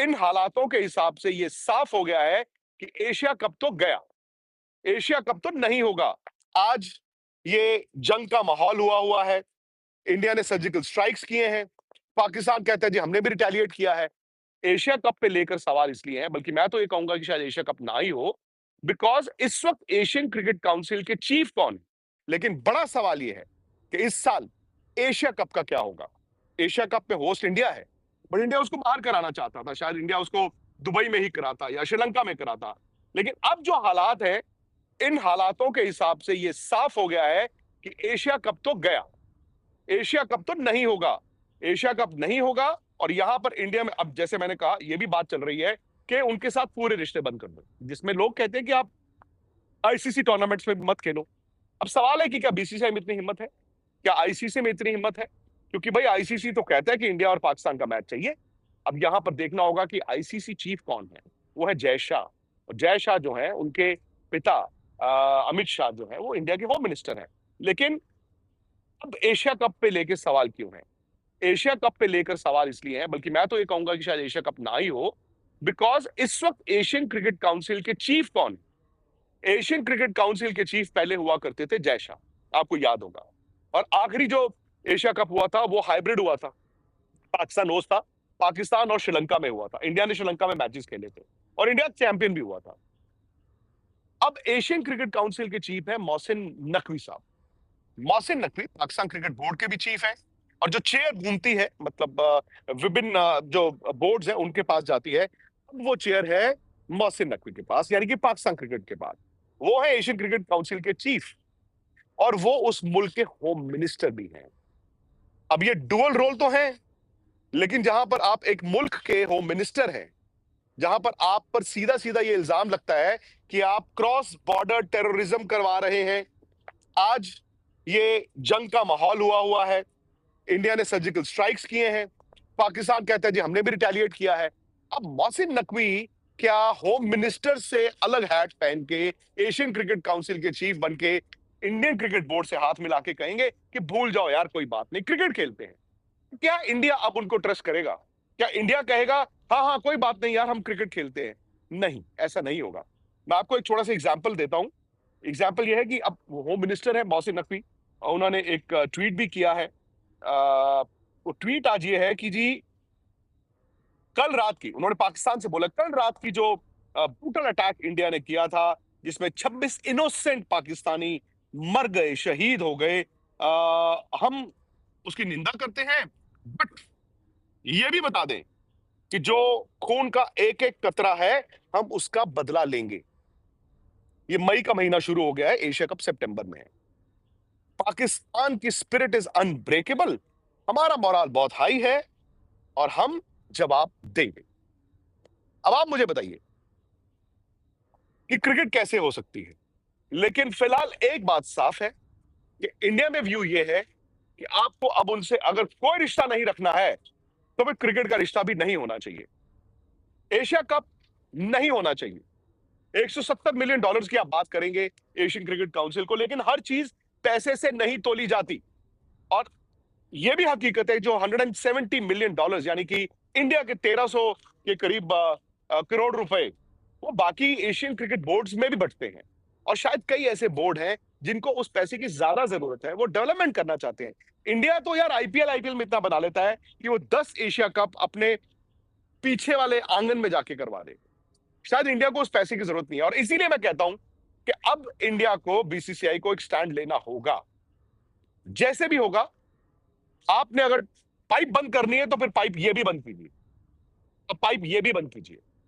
इन हालातों के हिसाब से ये साफ हो गया है कि एशिया कप तो गया, एशिया कप तो नहीं होगा। आज ये जंग का माहौल हुआ है, इंडिया ने सर्जिकल स्ट्राइक्स किए हैं, पाकिस्तान कहता है जी हमने भी रिटेलिएट किया है। एशिया कप पे लेकर सवाल इसलिए है, बल्कि मैं तो ये कहूंगा कि शायद एशिया कप ना ही हो, बिकॉज इस वक्त एशियन क्रिकेट काउंसिल के चीफ कौन है? लेकिन बड़ा सवाल ये है कि इस साल एशिया कप का क्या होगा? एशिया कप में होस्ट इंडिया है, बट इंडिया उसको बाहर कराना चाहता था, शायद इंडिया उसको दुबई में ही कराता या श्रीलंका में कराता। लेकिन अब जो हालात है, इन हालातों के हिसाब से ये साफ हो गया है कि एशिया कप तो गया, एशिया कप तो नहीं होगा, एशिया कप नहीं होगा। और यहां पर इंडिया में अब जैसे मैंने कहा, यह भी बात चल रही है कि उनके साथ पूरे रिश्ते बंद कर दो, जिसमें लोग कहते हैं कि आप आईसीसी टूर्नामेंट्स में मत खेलो। अब सवाल है कि क्या बीसीसीआई में इतनी हिम्मत है, क्या आईसीसी में इतनी हिम्मत है? क्योंकि भाई आईसीसी तो कहता है कि इंडिया और पाकिस्तान का मैच चाहिए। अब यहां पर देखना होगा कि आईसीसी चीफ कौन है। वो है जय शाह, और जय शाह जो है उनके पिता अमित शाह जो है वो इंडिया के होम मिनिस्टर हैं। लेकिन अब एशिया कप पे लेके सवाल क्यों है? एशिया कप पे लेकर सवाल इसलिए है, बल्कि मैं तो ये कहूंगा कि शायद एशिया कप ना ही हो, बिकॉज इस वक्त एशियन क्रिकेट काउंसिल के चीफ कौन है? एशियन क्रिकेट काउंसिल के चीफ पहले हुआ करते थे जय शाह, आपको याद होगा। और आखिरी जो एशिया कप हुआ था वो हाइब्रिड हुआ था, पाकिस्तान होस्ट था, पाकिस्तान और श्रीलंका में हुआ था। इंडिया ने श्रीलंका में मैचेस खेले थे और इंडिया चैंपियन भी हुआ था। अब एशियन क्रिकेट काउंसिल के चीफ है मोहसिन नकवी साहब। मोहसिन नकवी पाकिस्तान क्रिकेट बोर्ड के भी चीफ है, और जो चेयर घूमती है, मतलब विभिन्न जो बोर्ड्स हैं उनके पास जाती है, अब वो चेयर है मोहसिन नकवी के पास, यानी कि पाकिस्तान क्रिकेट के पास। वो है एशियन क्रिकेट काउंसिल के चीफ, और वो उस मुल्क के होम मिनिस्टर भी हैं। अब ये डुअल रोल तो है, लेकिन जहां पर आप एक मुल्क के होम मिनिस्टर हैं, जहां पर आप पर सीधा सीधा ये इल्जाम लगता है कि आप क्रॉस बॉर्डर टेररिज्म करवा रहे हैं। आज ये जंग का माहौल हुआ है, इंडिया ने सर्जिकल स्ट्राइक्स किए हैं, पाकिस्तान कहता है जी हमने भी रिटेलिएट किया है। अब मोहसिन नकवी क्या होम मिनिस्टर से अलग हैट पहन के एशियन क्रिकेट काउंसिल के चीफ बन के इंडियन क्रिकेट बोर्ड से हाथ मिला के कहेंगे कि भूल जाओ यार, कोई बात नहीं, क्रिकेट खेलते हैं? क्या इंडिया अब उनको ट्रस्ट करेगा? क्या इंडिया कहेगा हाँ हाँ कोई बात नहीं यार, हम क्रिकेट खेलते हैं? नहीं, ऐसा नहीं होगा। मैं आपको एक छोटा सा एग्जाम्पल देता हूं। एग्जाम्पल यह है कि अब होम मिनिस्टर है मोहसिन नकवी, और उन्होंने एक ट्वीट भी किया है। वो ट्वीट आज ये है कि जी कल रात की, उन्होंने पाकिस्तान से बोला, कल रात की जो ब्रूटल अटैक इंडिया ने किया था, जिसमें 26 इनोसेंट पाकिस्तानी मर गए, शहीद हो गए, हम उसकी निंदा करते हैं, बट ये भी बता दें कि जो खून का एक एक कतरा है, हम उसका बदला लेंगे। ये मई का महीना शुरू हो गया है, एशिया कप सितंबर में है। पाकिस्तान की स्पिरिट इज अनब्रेकेबल, हमारा मोराल बहुत हाई है, और हम जवाब देंगे। अब आप मुझे बताइए कि क्रिकेट कैसे हो सकती है? लेकिन फिलहाल एक बात साफ है कि इंडिया में व्यू ये है कि आपको अब उनसे अगर कोई रिश्ता नहीं रखना है, तो फिर क्रिकेट का रिश्ता भी नहीं होना चाहिए, एशिया कप नहीं होना चाहिए। 170 मिलियन डॉलर्स की आप बात करेंगे एशियन क्रिकेट काउंसिल को, लेकिन हर चीज पैसे से नहीं तोली जाती। और यह भी हकीकत है, जो 170 मिलियन डॉलर्स यानी कि इंडिया के 1300 के करीब करोड़ रुपए, वो बाकी एशियन क्रिकेट बोर्ड्स में भी बंटते हैं। और शायद कई ऐसे बोर्ड हैं जिनको उस पैसे की ज्यादा जरूरत है, वो डेवलपमेंट करना चाहते हैं। इंडिया तो यार आईपीएल आईपीएल में इतना बना लेता है कि वो 10 एशिया कप अपने पीछे वाले आंगन में जाके करवा दे। शायद इंडिया को उस पैसे की जरूरत नहीं है, और इसीलिए मैं कहता हूं कि अब इंडिया को, बीसीसीआई को एक स्टैंड लेना होगा। जैसे भी होगा, आपने अगर पाइप बंद करनी है तो फिर पाइप ये भी बंद कीजिए, अब पाइप ये भी बंद कीजिए।